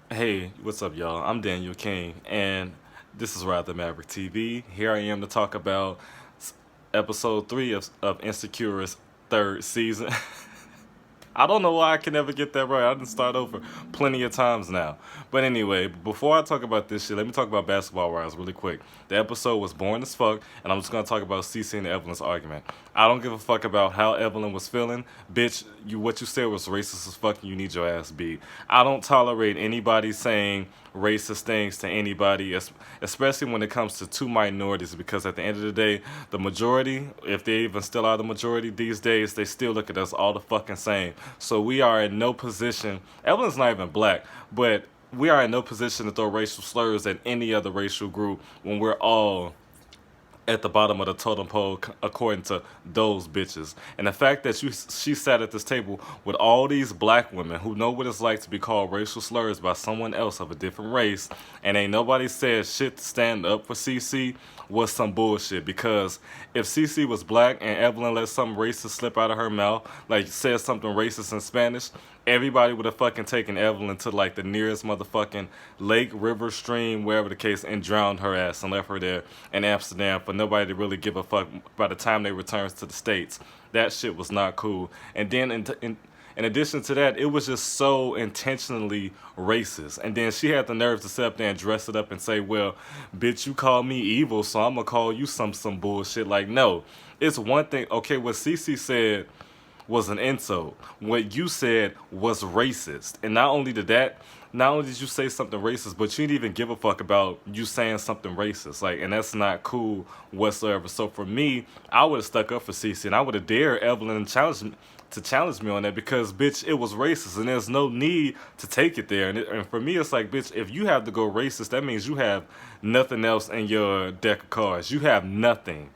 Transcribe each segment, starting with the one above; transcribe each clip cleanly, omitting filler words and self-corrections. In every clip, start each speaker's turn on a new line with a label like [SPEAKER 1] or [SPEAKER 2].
[SPEAKER 1] Hey, what's up, y'all? I'm Daniel King, and this is RideTheMaverickTV. Here I am to talk about episode 3 of Insecure's third season. I don't know why I can never get that right. I didn't start over plenty of times now. But anyway, before I talk about this shit, let me talk about Basketball Wives really quick. The episode was boring as fuck, and I'm just gonna talk about Cece and Evelyn's argument. I don't give a fuck about how Evelyn was feeling. Bitch, what you said was racist as fuck, and you need your ass beat. I don't tolerate anybody saying racist things to anybody, especially when it comes to two minorities, because at the end of the day, the majority, if they even still are the majority these days, they still look at us all the fucking same. So we are in no position. Evelyn's not even black, but we are in no position to throw racial slurs at any other racial group when we're all at the bottom of the totem pole according to those bitches. And the fact that she sat at this table with all these black women who know what it's like to be called racial slurs by someone else of a different race, and ain't nobody said shit to stand up for CC, was some bullshit. Because if CC was black and Evelyn let some racist slip out of her mouth, like said something racist in Spanish, everybody would have fucking taken Evelyn to like the nearest motherfucking lake, river, stream, wherever the case, and drowned her ass and left her there in Amsterdam for nobody to really give a fuck by the time they returns to the States. That shit was not cool. And then in addition to that, it was just so intentionally racist. And then she had the nerve to sit up there and dress it up and say, well, bitch, you call me evil, so I'm gonna call you some bullshit. Like, no. It's one thing. Okay, what Cece said was an insult. What you said was racist. And not only did you say something racist, but you didn't even give a fuck about you saying something racist. Like, and that's not cool whatsoever. So for me, I would have stuck up for Cece, and I would have dared Evelyn to challenge me on that, because bitch, it was racist and there's no need to take it there. And for me, it's like, bitch, if you have to go racist, that means you have nothing else in your deck of cards. You have nothing.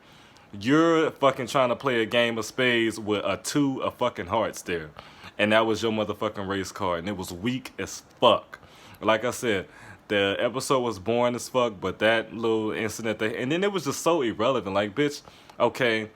[SPEAKER 1] You're fucking trying to play a game of spades with a two of fucking hearts there. And that was your motherfucking race card. And it was weak as fuck. Like I said, the episode was boring as fuck, but that little incident, and then it was just so irrelevant. Like, bitch, okay,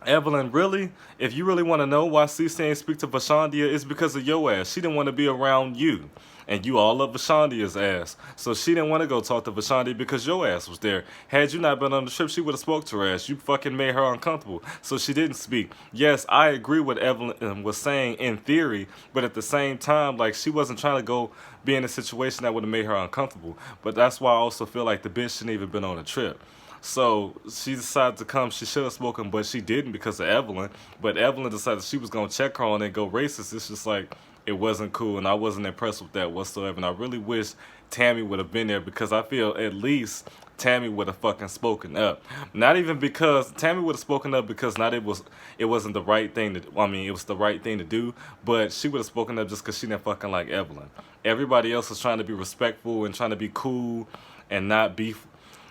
[SPEAKER 1] Evelyn, really? If you really want to know why Cece ain't speak to Vashandia, it's because of your ass. She didn't want to be around you. And you all love Vashandia's ass. So she didn't want to go talk to Vashandia because your ass was there. Had you not been on the trip, she would have spoke to her ass. You fucking made her uncomfortable. So she didn't speak. Yes, I agree with Evelyn was saying in theory, but at the same time, like, she wasn't trying to go be in a situation that would have made her uncomfortable. But that's why I also feel like the bitch shouldn't even been on the trip. So she decided to come. She should have spoken, but she didn't because of Evelyn. But Evelyn decided she was going to check her on and go racist. It's just like, it wasn't cool, and I wasn't impressed with that whatsoever. And I really wish Tammy would have been there, because I feel at least Tammy would have fucking spoken up. Not even because Tammy would have spoken up because not it wasn't the right thing to. I mean, it was the right thing to do, but she would have spoken up just because she didn't fucking like Evelyn. Everybody else was trying to be respectful and trying to be cool and not beef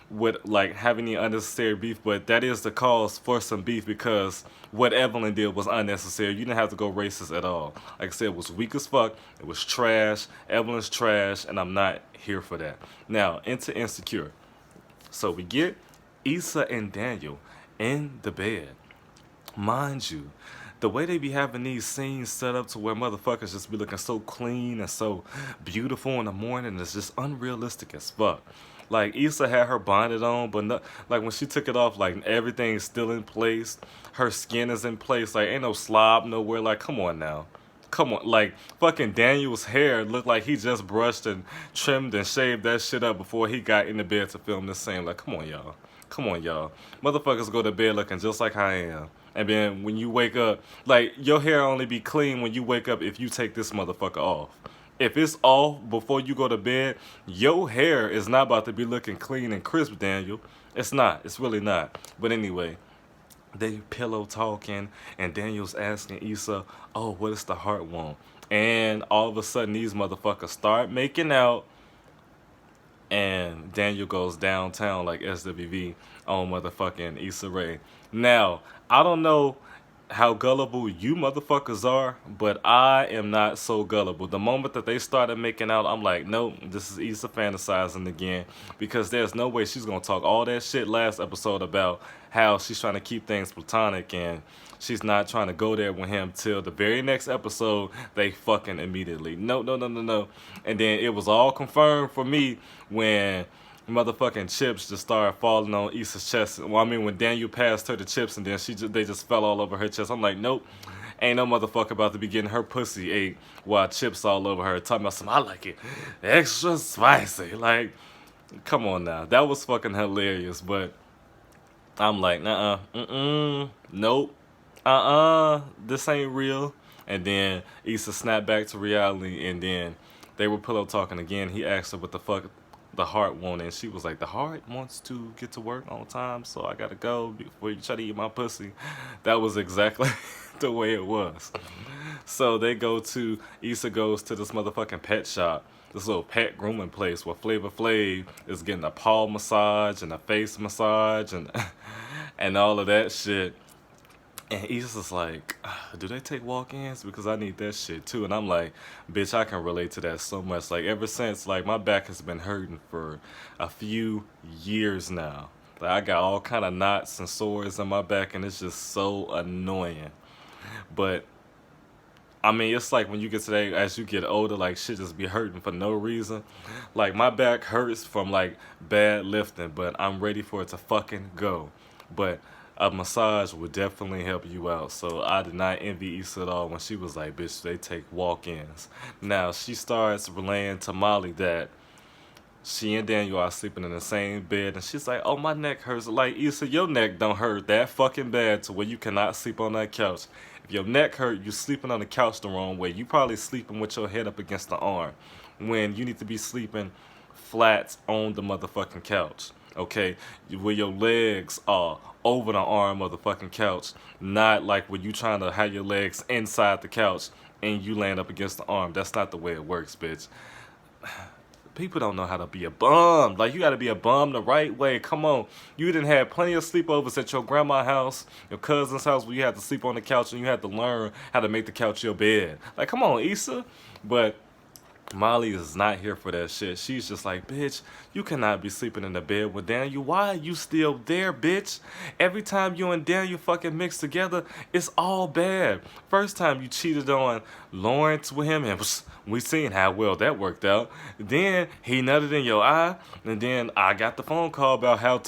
[SPEAKER 1] with like having any unnecessary beef, but that is the cause for some beef, because what Evelyn did was unnecessary. You didn't have to go racist at all. Like I said, it was weak as fuck. It was trash. Evelyn's trash, and I'm not here for that. Now, into Insecure. So we get Issa and Daniel in the bed. Mind you, the way they be having these scenes set up to where motherfuckers just be looking so clean and so beautiful in the morning is just unrealistic as fuck. Like, Issa had her bonnet on, but no, like when she took it off, like everything's still in place. Her skin is in place. Like, ain't no slob nowhere. Like, come on now. Come on, like, fucking Daniel's hair looked like he just brushed and trimmed and shaved that shit up before he got in the bed to film this scene. Like, come on, y'all. Come on, y'all. Motherfuckers go to bed looking just like I am. And then when you wake up, like, your hair only be clean when you wake up if you take this motherfucker off. If it's off before you go to bed, your hair is not about to be looking clean and crisp, Daniel. It's not. It's really not. But anyway, they pillow talking, and Daniel's asking Issa, oh, what does the heart want? And all of a sudden, these motherfuckers start making out, and Daniel goes downtown like SWV on motherfucking Issa Rae. Now, I don't know how gullible you motherfuckers are, but I am not so gullible. The moment that they started making out, I'm like, nope, this is Issa fantasizing again, because there's no way she's gonna talk all that shit last episode about how she's trying to keep things platonic and she's not trying to go there with him till the very next episode. They fucking immediately. No, no, no, no, no. And then it was all confirmed for me when motherfucking chips just started falling on Issa's chest. Well, I mean, when Daniel passed her the chips and then they just fell all over her chest. I'm like, nope, ain't no motherfucker about to be getting her pussy ate while chips all over her. Talking about some, I like it extra spicy. Like, come on now, that was fucking hilarious. But I'm like, nope, this ain't real. And then Issa snapped back to reality, and then they were pillow talking again. He asked her what the fuck the heart wanted, and she was like, the heart wants to get to work on time, so I gotta go before you try to eat my pussy. That was exactly the way it was. So they go to, Issa goes to this motherfucking pet shop, this little pet grooming place where Flavor Flav is getting a paw massage and a face massage and and all of that shit. And Issa's like, do they take walk-ins? Because I need that shit too. And I'm like, bitch, I can relate to that so much. Like, ever since, like, my back has been hurting for a few years now. Like, I got all kind of knots and sores on my back, and it's just so annoying. But I mean, it's like when you get to that, as you get older, like, shit just be hurting for no reason. Like, my back hurts from, like, bad lifting, but I'm ready for it to fucking go. But a massage would definitely help you out. So I did not envy Issa at all when she was like, bitch, they take walk-ins. Now, she starts relaying to Molly that she and Daniel are sleeping in the same bed, and she's like, oh, my neck hurts. Like, Issa, your neck don't hurt that fucking bad to where you cannot sleep on that couch. If your neck hurt, you sleeping on the couch the wrong way. You probably sleeping with your head up against the arm when you need to be sleeping flat on the motherfucking couch. Okay, where your legs are over the arm of the fucking couch, not like when you trying to have your legs inside the couch and you laying up against the arm. That's not the way it works, bitch. People don't know how to be a bum. Like, you gotta be a bum the right way. Come on. You didn't have plenty of sleepovers at your grandma's house, your cousin's house, where you had to sleep on the couch and you had to learn how to make the couch your bed. Like, come on, Issa. But Molly is not here for that shit. She's just like, bitch, you cannot be sleeping in the bed with Daniel. Why are you still there, bitch? Every time you and Daniel fucking mix together, it's all bad. First time you cheated on Lawrence with him, and we seen how well that worked out. Then he nutted in your eye, and then I got the phone call about how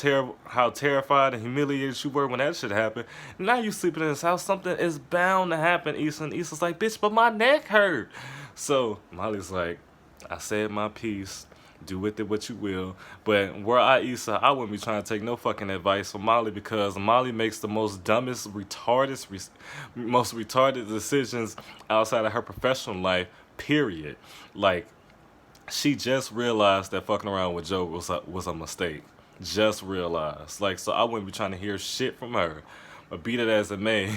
[SPEAKER 1] terrified and humiliated you were when that shit happened. Now you sleeping in his house. Something is bound to happen, Issa. And Issa's like, bitch, but my neck hurt. So Molly's like, I said my piece. Do with it what you will. But were I Issa, I wouldn't be trying to take no fucking advice from Molly, because Molly makes the most dumbest, most retarded decisions outside of her professional life, period. Like, she just realized that fucking around with Joe was a mistake. Just realized. Like, so I wouldn't be trying to hear shit from her. But beat it as it may.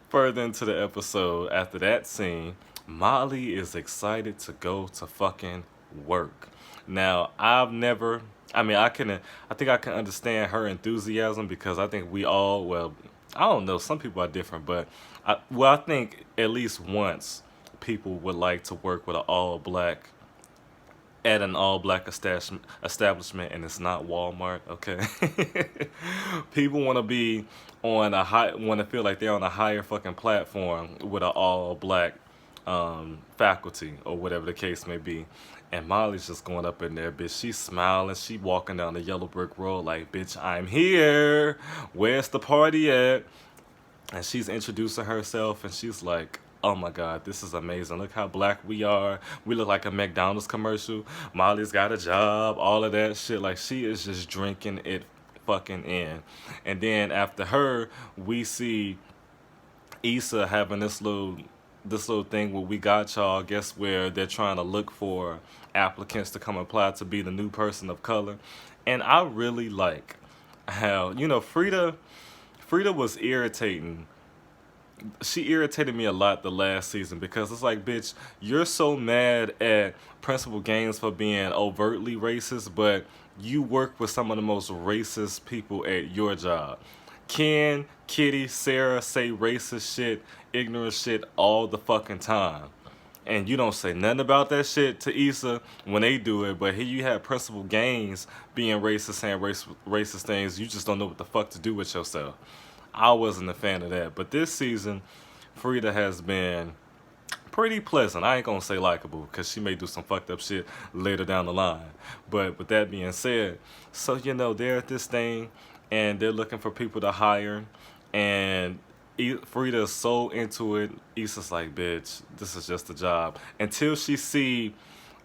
[SPEAKER 1] Further into the episode, after that scene, Molly is excited to go to fucking work. Now, I think I can understand her enthusiasm, because I think we all, well, I don't know, some people are different, but I think at least once people would like to work with an all-black establishment, and it's not Walmart, okay? People want to be want to feel like they're on a higher fucking platform with an all-black faculty, or whatever the case may be. And Molly's just going up in there, bitch. She's smiling. She walking down the yellow brick road like, bitch, I'm here. Where's the party at? And she's introducing herself, and she's like, oh my God, this is amazing. Look how black we are. We look like a McDonald's commercial. Molly's got a job, all of that shit. Like, she is just drinking it fucking in. And then after her, we see Issa having this little thing where we got y'all, guess where they're trying to look for applicants to come apply to be the new person of color. And I really like how, Frida was irritating. She irritated me a lot the last season, because it's like, bitch, you're so mad at Principal Gaines for being overtly racist, but you work with some of the most racist people at your job. Ken, Kitty, Sarah say racist shit, ignorant shit all the fucking time. And you don't say nothing about that shit to Issa when they do it, but here you have Principal Gaines being racist, saying racist things. You just don't know what the fuck to do with yourself. I wasn't a fan of that. But this season, Frida has been pretty pleasant. I ain't gonna say likable because she may do some fucked up shit later down the line. But with that being said, so they're at this thing and they're looking for people to hire, and Frida is so into it. Issa's like, bitch, this is just a job. Until she see,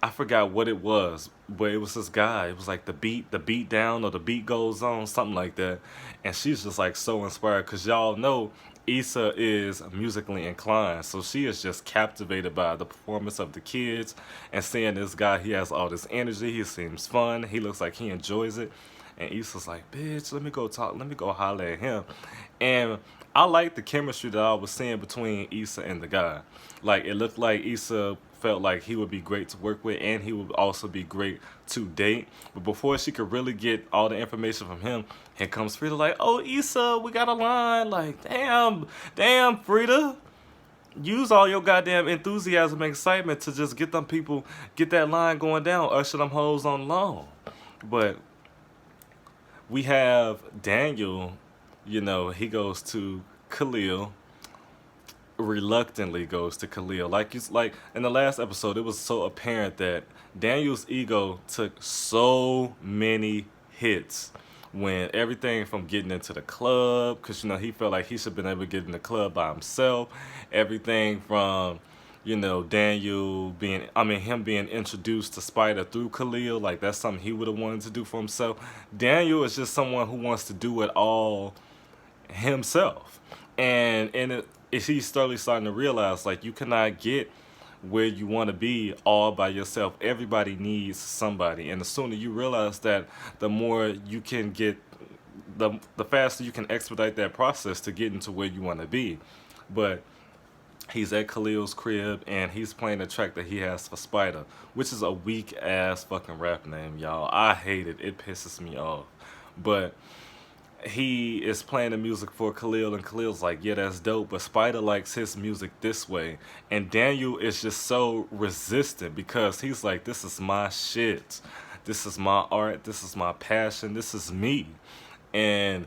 [SPEAKER 1] I forgot what it was, but it was this guy. It was like the beat down, or the beat goes on, something like that. And she's just like so inspired because y'all know Issa is musically inclined, so she is just captivated by the performance of the kids and seeing this guy. He has all this energy. He seems fun. He looks like he enjoys it. And Issa's like, bitch, let me go talk. Let me go holler at him. And I like the chemistry that I was seeing between Issa and the guy. Like, it looked like Issa felt like he would be great to work with, and he would also be great to date. But before she could really get all the information from him, here comes Frida like, oh, Issa, we got a line. Like, damn, Frida. Use all your goddamn enthusiasm and excitement to just get them people, get that line going down, usher them hoes on loan. But we have Daniel, he goes to Khalil, reluctantly goes to Khalil. Like in the last episode, it was so apparent that Daniel's ego took so many hits when everything from getting into the club, because he felt like he should have been able to get in the club by himself. Everything from him being introduced to Spider through Khalil, like that's something he would have wanted to do for himself. Daniel is just someone who wants to do it all himself, and he's slowly starting to realize, like, you cannot get where you want to be all by yourself. Everybody needs somebody, and the sooner you realize that, the more you can get, the faster you can expedite that process to get into where you want to be. But he's at Khalil's crib and he's playing the track that he has for Spider, which is a weak ass fucking rap name, y'all. I hate it. It pisses me off. But he is playing the music for Khalil, and Khalil's like, yeah, that's dope, but Spider likes his music this way. And Daniel is just so resistant because he's like, this is my shit. This is my art. This is my passion. This is me. And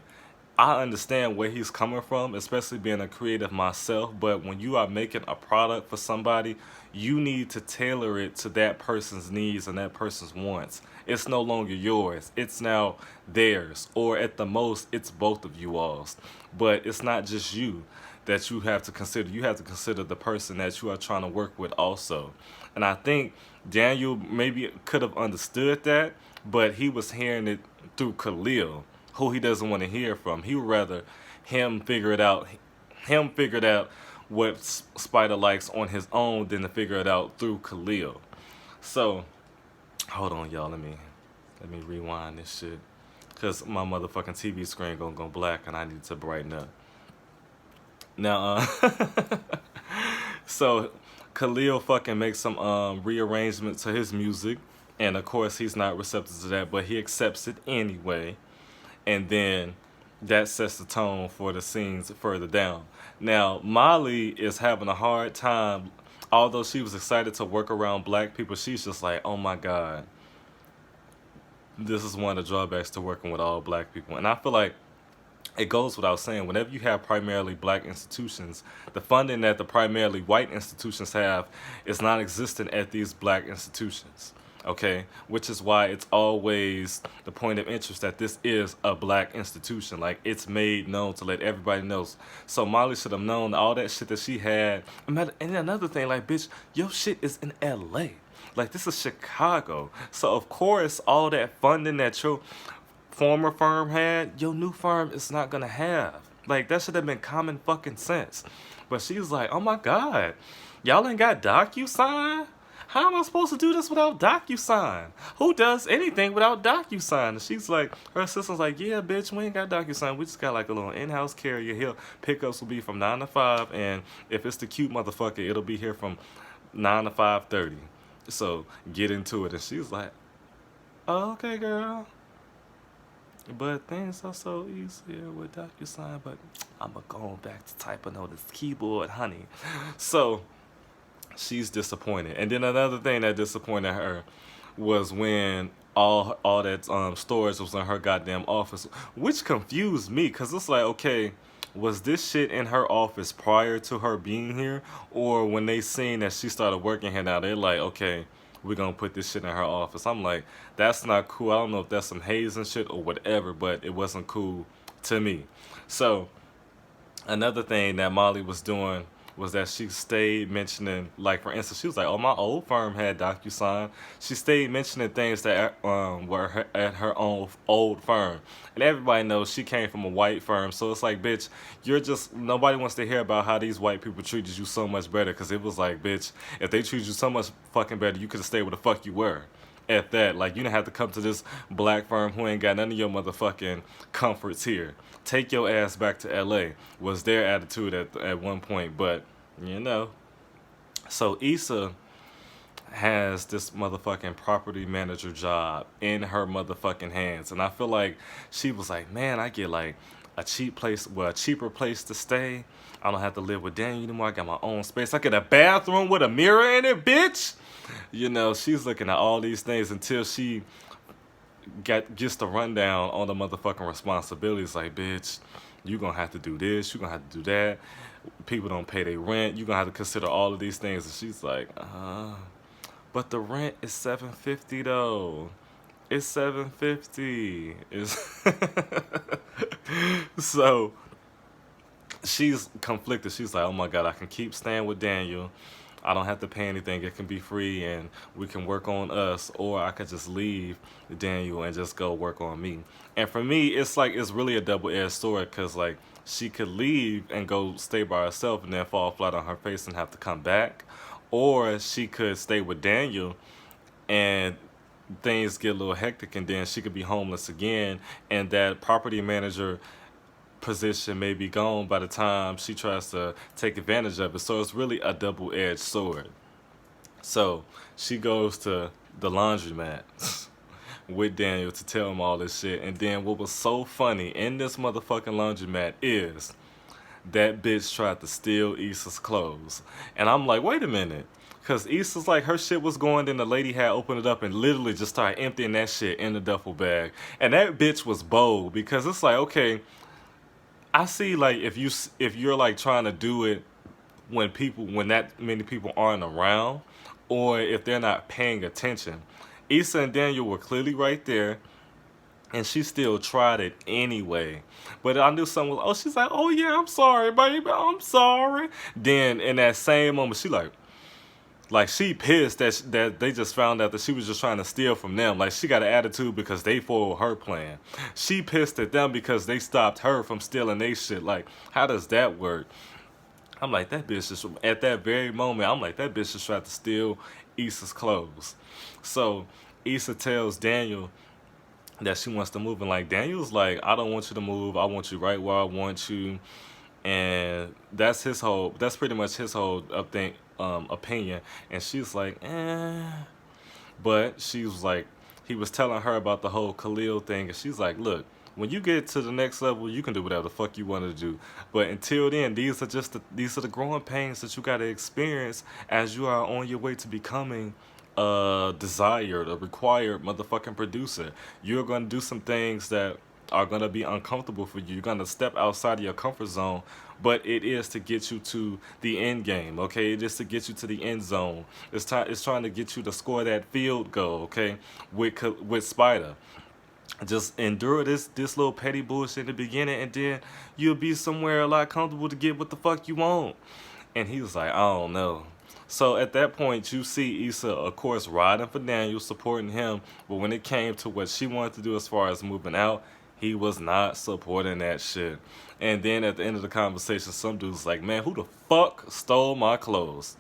[SPEAKER 1] I understand where he's coming from, especially being a creative myself, but when you are making a product for somebody, you need to tailor it to that person's needs and that person's wants. It's no longer yours. It's now theirs, or at the most, it's both of you all's. But it's not just you that you have to consider. You have to consider the person that you are trying to work with also. And I think Daniel maybe could have understood that, but he was hearing it through Khalil, who he doesn't want to hear from. He would rather him figure it out what Spider likes on his own than to figure it out through Khalil. So, hold on, y'all. Let me rewind this shit, cause my motherfucking TV screen gonna go black and I need to brighten up. Now, so Khalil fucking makes some rearrangement to his music, and of course he's not receptive to that, but he accepts it anyway. And then that sets the tone for the scenes further down. Now, Molly is having a hard time. Although she was excited to work around black people, she's just like, oh my God, this is one of the drawbacks to working with all black people. And I feel like it goes without saying, whenever you have primarily black institutions, the funding that the primarily white institutions have is non-existent at these black institutions. Okay, which is why it's always the point of interest that this is a black institution. Like, it's made known to let everybody know. So Molly should have known all that shit that she had. And another thing, like, bitch, your shit is in LA. Like, this is Chicago. So of course, all that funding that your former firm had, your new firm is not gonna have. Like, that should have been common fucking sense. But she's like, oh my God, y'all ain't got DocuSign? How am I supposed to do this without DocuSign? Who does anything without DocuSign? And she's like, her assistant's like, yeah, bitch, we ain't got DocuSign. We just got like a little in-house carrier here. Pickups will be from 9 to 5, and if it's the cute motherfucker, it'll be here from 9 to 5:30. So get into it. And she's like, oh, okay, girl. But things are so easier with DocuSign. But I'm going to go back to typing on this keyboard, honey. So she's disappointed. And then another thing that disappointed her was when all that storage was in her goddamn office, which confused me because it's like, okay, was this shit in her office prior to her being here, or when they seen that she started working here now, they're like, okay, we're gonna put this shit in her office. I'm like, that's not cool. I don't know if that's some hazing shit or whatever, but it wasn't cool to me. So another thing that Molly was doing was that she stayed mentioning, like for instance, she was like, "Oh, my old firm had DocuSign." She stayed mentioning things that at her own old firm, and everybody knows she came from a white firm. So it's like, bitch, you're just nobody wants to hear about how these white people treated you so much better. Because it was like, bitch, if they treated you so much fucking better, you could have stayed where the fuck you were at that. Like, you didn't have to come to this black firm who ain't got none of your motherfucking comforts here. Take your ass back to LA was their attitude at one point. But, you know. So Issa has this motherfucking property manager job in her motherfucking hands. And I feel like she was like, man, I get like a cheaper place to stay. I don't have to live with Daniel anymore. I got my own space. I get a bathroom with a mirror in it, bitch. You know, she's looking at all these things until she gets the rundown on the motherfucking responsibilities. Like, bitch, you gonna have to do this. You gonna have to do that. People don't pay their rent. You gonna have to consider all of these things. And she's like, but the rent is $750 though. It's $750. It's so she's conflicted. She's like, oh my god, I can keep staying with Daniel. I don't have to pay anything. It can be free, and we can work on us, or I could just leave Daniel and just go work on me. And for me, it's like it's really a double-edged sword because like she could leave and go stay by herself and then fall flat on her face and have to come back, or she could stay with Daniel and things get a little hectic and then she could be homeless again, and that property manager position may be gone by the time she tries to take advantage of it. So it's really a double-edged sword. So she goes to the laundromat with Daniel to tell him all this shit. And then what was so funny in this motherfucking laundromat is that bitch tried to steal Issa's clothes. And I'm like, wait a minute. Because Issa's like, her shit was going, then the lady had opened it up and literally just started emptying that shit in the duffel bag. And that bitch was bold because it's like, okay, I see like if you're like trying to do it when that many people aren't around, or if they're not paying attention. Issa and Daniel were clearly right there, and she still tried it anyway. But I knew someone was, oh, she's like, oh yeah, I'm sorry, baby, I'm sorry. Then in that same moment, she like she pissed that they just found out that she was just trying to steal from them. Like she got an attitude because they foiled her plan. She pissed at them because they stopped her from stealing their shit. Like, how does that work? I'm like, that bitch just, at that very moment, I'm like, that bitch just tried to steal Issa's clothes. So Issa tells Daniel that she wants to move, and like Daniel's like, I don't want you to move. I want you right where I want you. And that's pretty much his whole opinion. And she's like, but she was like, he was telling her about the whole Khalil thing, and she's like, look, when you get to the next level, you can do whatever the fuck you want to do. But until then, these are the growing pains that you got to experience as you are on your way to becoming a desired, a required motherfucking producer. You're going to do some things that are going to be uncomfortable for you. You're going to step outside of your comfort zone, but it is to get you to the end game, okay? It is to get you to the end zone. It's trying to get you to score that field goal, okay? With Spider. Just endure this little petty bullshit in the beginning, and then you'll be somewhere a lot comfortable to get what the fuck you want. And he was like, I don't know. So at that point, you see Issa, of course, riding for Daniel, supporting him. But when it came to what she wanted to do as far as moving out, he was not supporting that shit. And then at the end of the conversation, some dude's like, man, who the fuck stole my clothes?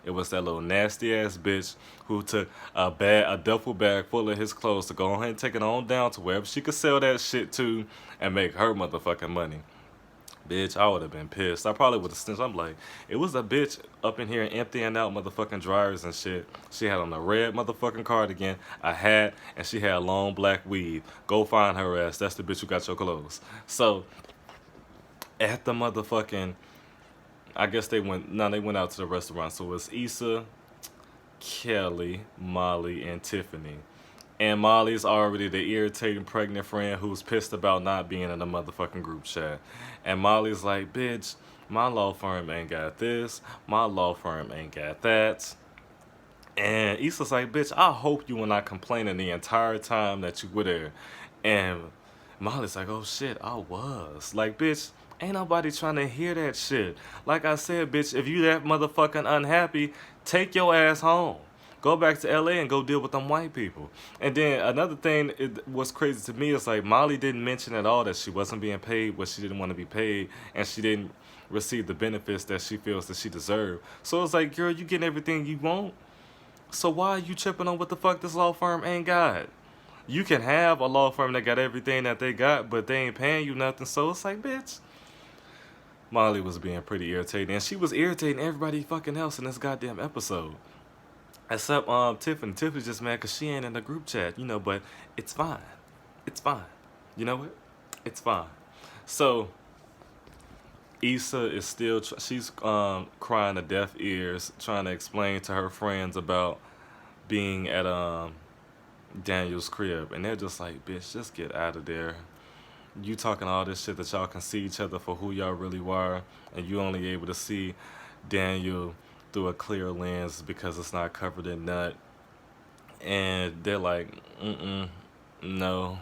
[SPEAKER 1] It was that little nasty ass bitch who took a duffel bag full of his clothes to go ahead and take it on down to wherever she could sell that shit to and make her motherfucking money. Bitch, I would have been pissed. I probably would have snitched. I'm like, it was a bitch up in here emptying out motherfucking dryers and shit. She had on a red motherfucking cardigan, a hat, and she had long black weave. Go find her ass. That's the bitch who got your clothes. So, at the motherfucking, I guess they went, no, they went out to the restaurant. So it was Issa, Kelly, Molly, and Tiffany. And Molly's already the irritating pregnant friend who's pissed about not being in the motherfucking group chat. And Molly's like, bitch, my law firm ain't got this. My law firm ain't got that. And Issa's like, bitch, I hope you were not complaining the entire time that you were there. And Molly's like, oh shit, I was. Like, bitch, ain't nobody trying to hear that shit. Like I said, bitch, if you that motherfucking unhappy, take your ass home. Go back to LA and go deal with them white people. And then another thing what's crazy to me is like Molly didn't mention at all that she wasn't being paid what she didn't want to be paid, and she didn't receive the benefits that she feels that she deserved. So it's like, girl, you getting everything you want. So why are you tripping on what the fuck this law firm ain't got? You can have a law firm that got everything that they got, but they ain't paying you nothing. So it's like, bitch. Molly was being pretty irritating, and she was irritating everybody fucking else in this goddamn episode. Except Tiffany. Tiffany's just mad because she ain't in the group chat, you know, but it's fine. It's fine. You know what? It's fine. So, Issa is still, she's crying to deaf ears, trying to explain to her friends about being at Daniel's crib. And they're just like, bitch, just get out of there. You talking all this shit that y'all can see each other for who y'all really were, and you only able to see Daniel through a clear lens because it's not covered in nut. And they're like, no,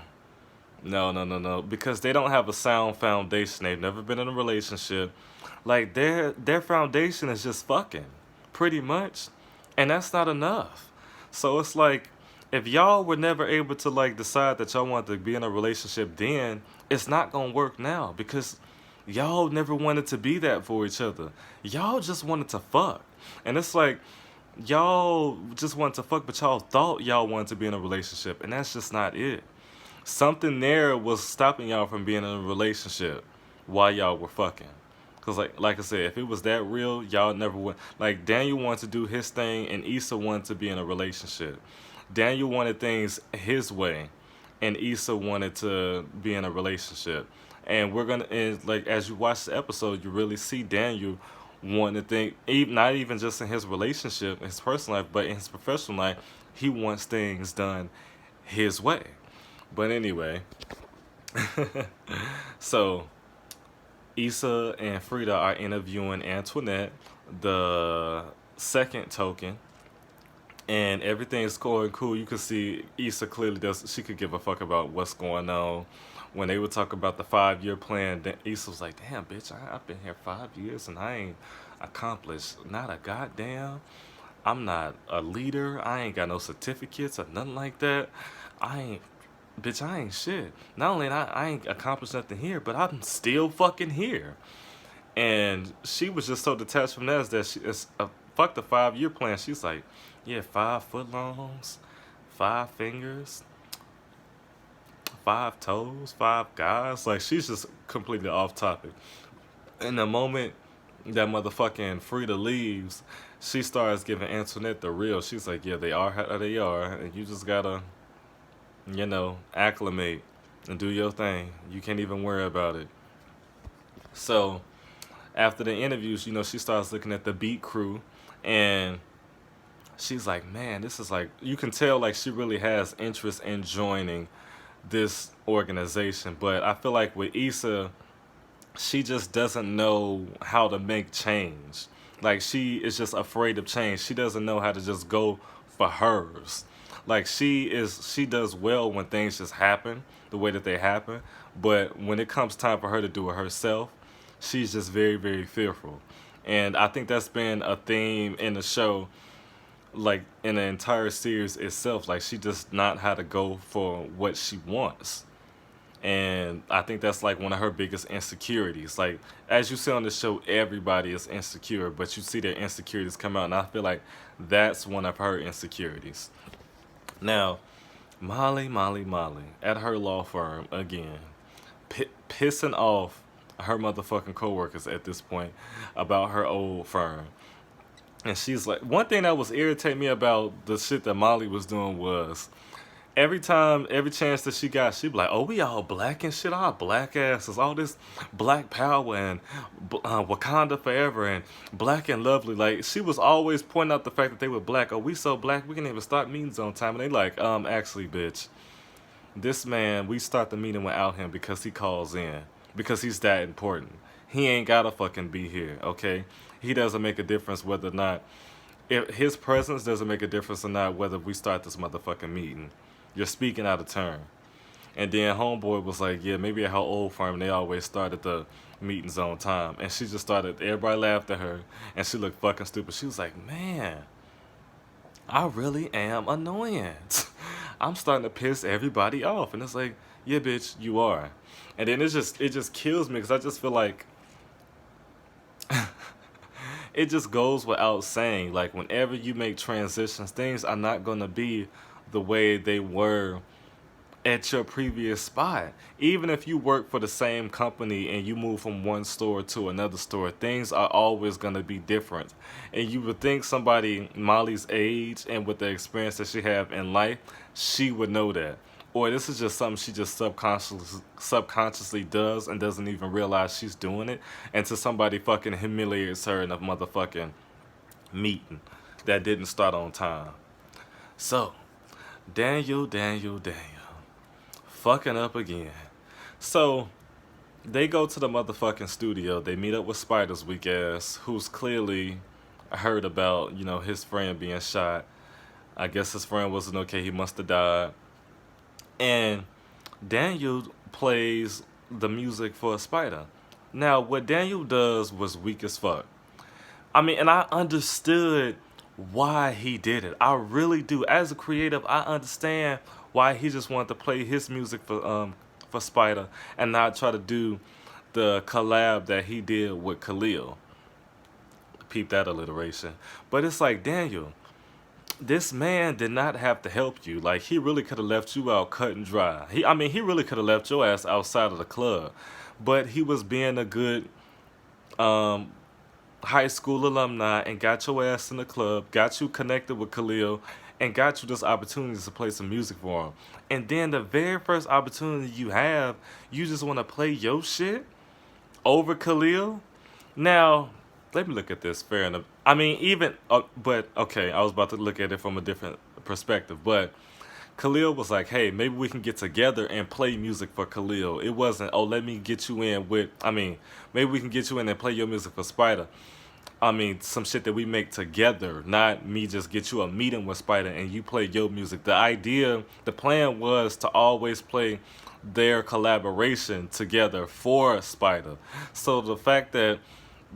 [SPEAKER 1] no, because they don't have a sound foundation. They've never been in a relationship. Like their foundation is just fucking, pretty much, and that's not enough. So it's like, if y'all were never able to like decide that y'all wanted to be in a relationship, then it's not gonna work now because y'all never wanted to be that for each other. Y'all just wanted to fuck. And it's like, y'all just wanted to fuck, but y'all thought y'all wanted to be in a relationship, and that's just not it. Something there was stopping y'all from being in a relationship while y'all were fucking. Cause like I said, if it was that real, y'all never would. Like Daniel wanted to do his thing, and Issa wanted to be in a relationship. Daniel wanted things his way, and Issa wanted to be in a relationship. And and like as you watch the episode, you really see Daniel wanting to think, not even just in his relationship, his personal life, but in his professional life, he wants things done his way. But anyway, so Issa and Frida are interviewing Antoinette, the second token, and everything's going cool. You can see Issa clearly does. She could give a fuck about what's going on. When they would talk about the 5-year plan, Issa was like, "Damn, bitch, I've been here 5 years and I ain't accomplished not a goddamn. I'm not a leader. I ain't got no certificates or nothing like that. I ain't, bitch, I ain't shit. Not only I ain't accomplished nothing here, but I'm still fucking here." And she was just so detached from that that fuck the 5-year plan. She's like, yeah, 5 footlongs, 5 fingers, 5 toes, 5 guys. Like, she's just completely off topic. In the moment that motherfucking Frida leaves, she starts giving Antoinette the real. She's like, yeah, they are how they are, and you just gotta, acclimate and do your thing. You can't even worry about it. So, after the interviews, she starts looking at the beat crew, and she's like, man, this is like, you can tell like she really has interest in joining this organization. But I feel like with Issa, she just doesn't know how to make change. Like, she is just afraid of change. She doesn't know how to just go for hers. Like, she does well when things just happen the way that they happen. But when it comes time for her to do it herself, she's just very, very fearful. And I think that's been a theme in the show, like in the entire series itself. Like, she just not how to go for what she wants. And I think that's like one of her biggest insecurities. Like, as you see on the show, everybody is insecure, but you see their insecurities come out, and I feel like that's one of her insecurities. Now, Molly, at her law firm again, pissing off her motherfucking coworkers at this point about her old firm. And she's like, one thing that was irritating me about the shit that Molly was doing was every time, every chance that she got, she'd be like, "Oh, we all black and shit, our black asses, all this black power and Wakanda forever and black and lovely." Like she was always pointing out the fact that they were black. Oh, we so black, we can even start meetings on time. And they like, actually, bitch, this man, we start the meeting without him because he calls in because he's that important. He ain't gotta fucking be here, okay? He doesn't make a difference whether or not if his presence doesn't make a difference or not whether we start this motherfucking meeting. You're speaking out of turn. And then homeboy was like, yeah, maybe at her old firm they always started the meetings on time. And she just started, everybody laughed at her and she looked fucking stupid. She was like, man, I really am annoying. I'm starting to piss everybody off. And it's like, yeah, bitch, you are. And then it just kills me because I just feel like it just goes without saying, like whenever you make transitions, things are not gonna be the way they were at your previous spot. Even if you work for the same company and you move from one store to another store, things are always gonna be different. And you would think somebody Molly's age and with the experience that she have in life, she would know that. Or this is just something she just subconsciously does and doesn't even realize she's doing it until somebody fucking humiliates her in a motherfucking meeting that didn't start on time. So, Daniel. Fucking up again. So, they go to the motherfucking studio. They meet up with Spider's weak ass, who's clearly heard about, his friend being shot. I guess his friend wasn't okay. He must have died. And Daniel plays the music for Spider. Now, what Daniel does was weak as fuck. I mean, and I understood why he did it. I really do. As a creative, I understand why he just wanted to play his music for Spider and not try to do the collab that he did with Khalil. Peep that alliteration. But it's like, Daniel, this man did not have to help you. Like, he really could have left you out cut and dry. He really could have left your ass outside of the club. But he was being a good high school alumni and got your ass in the club, got you connected with Khalil, and got you this opportunity to play some music for him. And then the very first opportunity you have, you just want to play your shit over Khalil? Now, let me look at this fair enough. I mean, but okay, I was about to look at it from a different perspective, but Khalil was like, hey, maybe we can get together and play music for Khalil. It wasn't, oh, let me get you in with, maybe we can get you in and play your music for Spider. Some shit that we make together, not me just get you a meeting with Spider and you play your music. The plan was to always play their collaboration together for Spider. So the fact that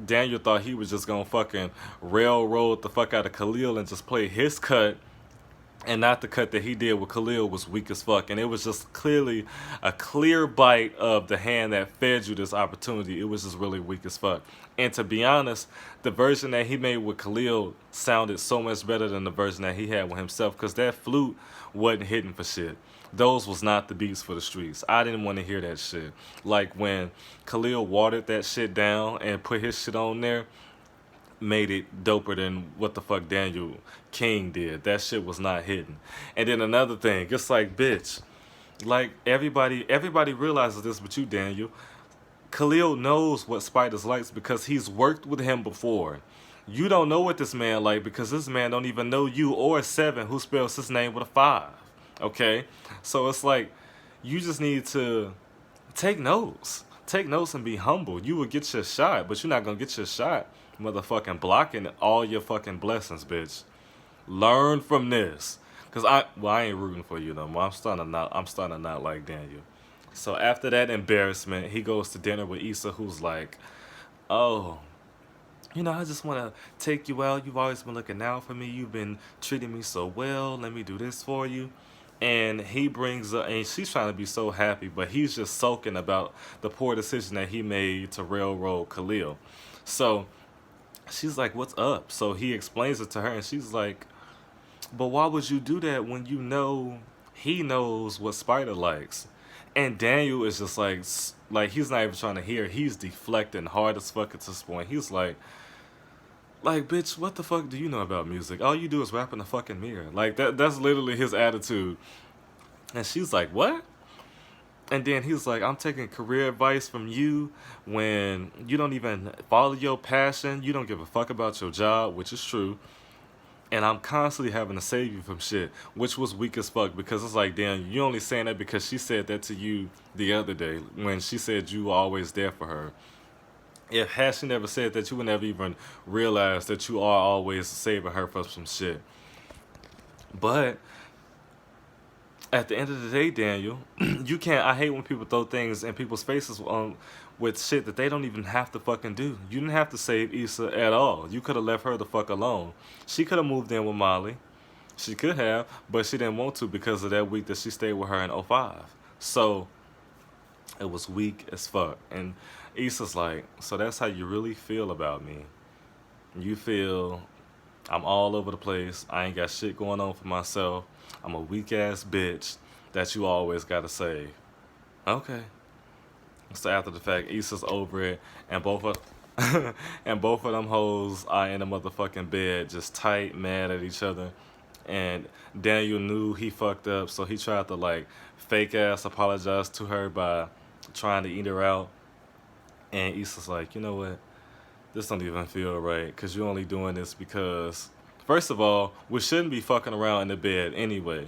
[SPEAKER 1] Daniel thought he was just gonna fucking railroad the fuck out of Khalil and just play his cut and not the cut that he did with Khalil was weak as fuck. And it was just clearly a clear bite of the hand that fed you this opportunity. It was just really weak as fuck. And to be honest, the version that he made with Khalil sounded so much better than the version that he had with himself, because that flute wasn't hitting for shit. Those was not the beats for the streets. I didn't want to hear that shit. Like when Khalil watered that shit down and put his shit on there, made it doper than what the fuck Daniel King did. That shit was not hitting. And then another thing, it's like, bitch, like everybody realizes this but you, Daniel. Khalil knows what Spider's likes because he's worked with him before. You don't know what this man like because this man don't even know you or Seven, who spells his name with a 5. Okay? So it's like, you just need to take notes. Take notes and be humble. You will get your shot, but you're not gonna get your shot motherfucking blocking all your fucking blessings, bitch. Learn from this. Cause I ain't rooting for you no more. I'm starting to not like Daniel. So after that embarrassment, he goes to dinner with Issa, who's like, oh, I just want to take you out. You've always been looking out for me. You've been treating me so well. Let me do this for you. And he brings up, and she's trying to be so happy, but he's just sulking about the poor decision that he made to railroad Khalil. So she's like, what's up? So he explains it to her, and she's like, but why would you do that when you know he knows what Spider likes? And Daniel is just like he's not even trying to hear. He's deflecting hard as fuck at this point. He's like, bitch, what the fuck do you know about music? All you do is rap in the fucking mirror. Like that's literally his attitude. And she's like, what? And then he's like, I'm taking career advice from you when you don't even follow your passion. You don't give a fuck about your job, which is true. And I'm constantly having to save you from shit, which was weak as fuck because it's like, damn, you only saying that because she said that to you the other day when she said you were always there for her. If had she never said that, you would never even realize that you are always saving her for some shit. But at the end of the day, Daniel, you can't. I hate when people throw things in people's faces with shit that they don't even have to fucking do. You didn't have to save Issa at all. You could have left her the fuck alone. She could have moved in with Molly. She could have, but she didn't want to because of that week that she stayed with her in '05. So it was weak as fuck. And Issa's like, so that's how you really feel about me. You feel I'm all over the place. I ain't got shit going on for myself. I'm a weak ass bitch that you always gotta save. Okay. So after the fact, Issa's over it, and both of and both of them hoes are in the motherfucking bed, just tight, mad at each other. And Daniel knew he fucked up, so he tried to like fake ass apologize to her by trying to eat her out. And Issa's like, you know what? This don't even feel right, cause you're only doing this because, first of all, we shouldn't be fucking around in the bed anyway.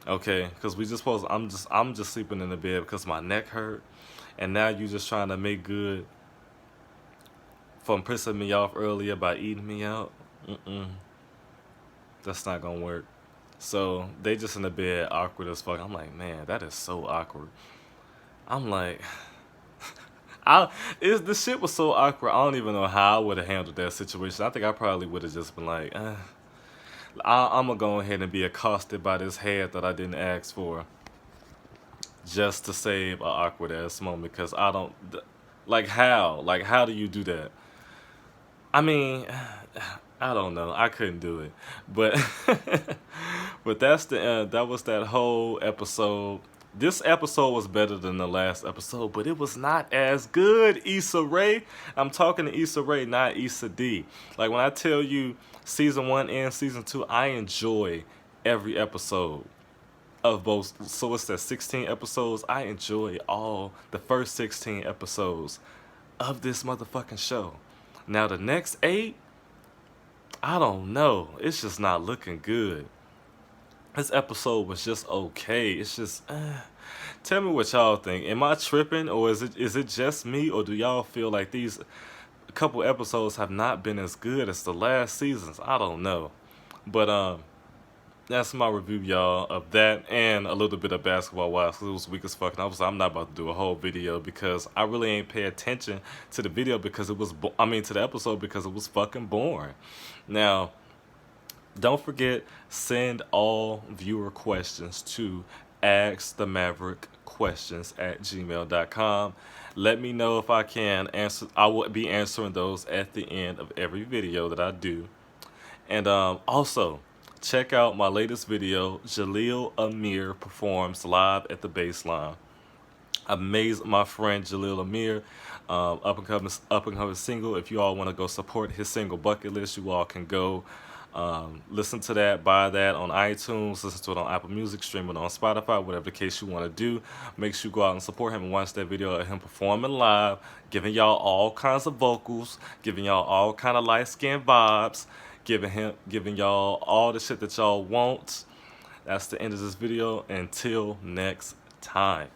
[SPEAKER 1] Okay, cause we just supposed. I'm just sleeping in the bed because my neck hurt, and now you just trying to make good from pissing me off earlier by eating me out. That's not gonna work. So they just in the bed, awkward as fuck. I'm like, man, that is so awkward. I'm like, the shit was so awkward. I don't even know how I would have handled that situation. I think I probably would have just been like, I'm gonna go ahead and be accosted by this head that I didn't ask for, just to save a awkward ass moment. Because I don't, like how do you do that? I mean, I don't know. I couldn't do it, but but that was that whole episode. This episode was better than the last episode, but it was not as good, Issa Rae. I'm talking to Issa Rae, not Issa D. Like when I tell you season 1 and season 2, I enjoy every episode of both. So it's that 16 episodes. I enjoy all the first 16 episodes of this motherfucking show. Now the next 8, I don't know. It's just not looking good. This episode was just okay. It's just, tell me what y'all think. Am I tripping, or is it just me, or do y'all feel like these couple episodes have not been as good as the last seasons? I don't know, but that's my review, y'all, of that and a little bit of Basketball Wives because it was weak as fuck. And I'm not about to do a whole video because I really ain't pay attention to the video because it was, to the episode because it was fucking boring. Now, don't forget, send all viewer questions to AskTheMaverickQuestions at gmail.com. Let me know if I can answer. I will be answering those at the end of every video that I do. And also, check out my latest video, Jaleel Amir performs live at the Baseline. Amazing, my friend Jaleel Amir, up and coming single. If you all want to go support his single Bucket List, you all can go listen to that, buy that on iTunes, listen to it on Apple Music, stream it on Spotify, whatever the case you want to do. Make sure you go out and support him and watch that video of him performing live, giving y'all all kinds of vocals, giving y'all all kind of light-skinned vibes, giving y'all all the shit that y'all want. That's the end of this video. Until next time.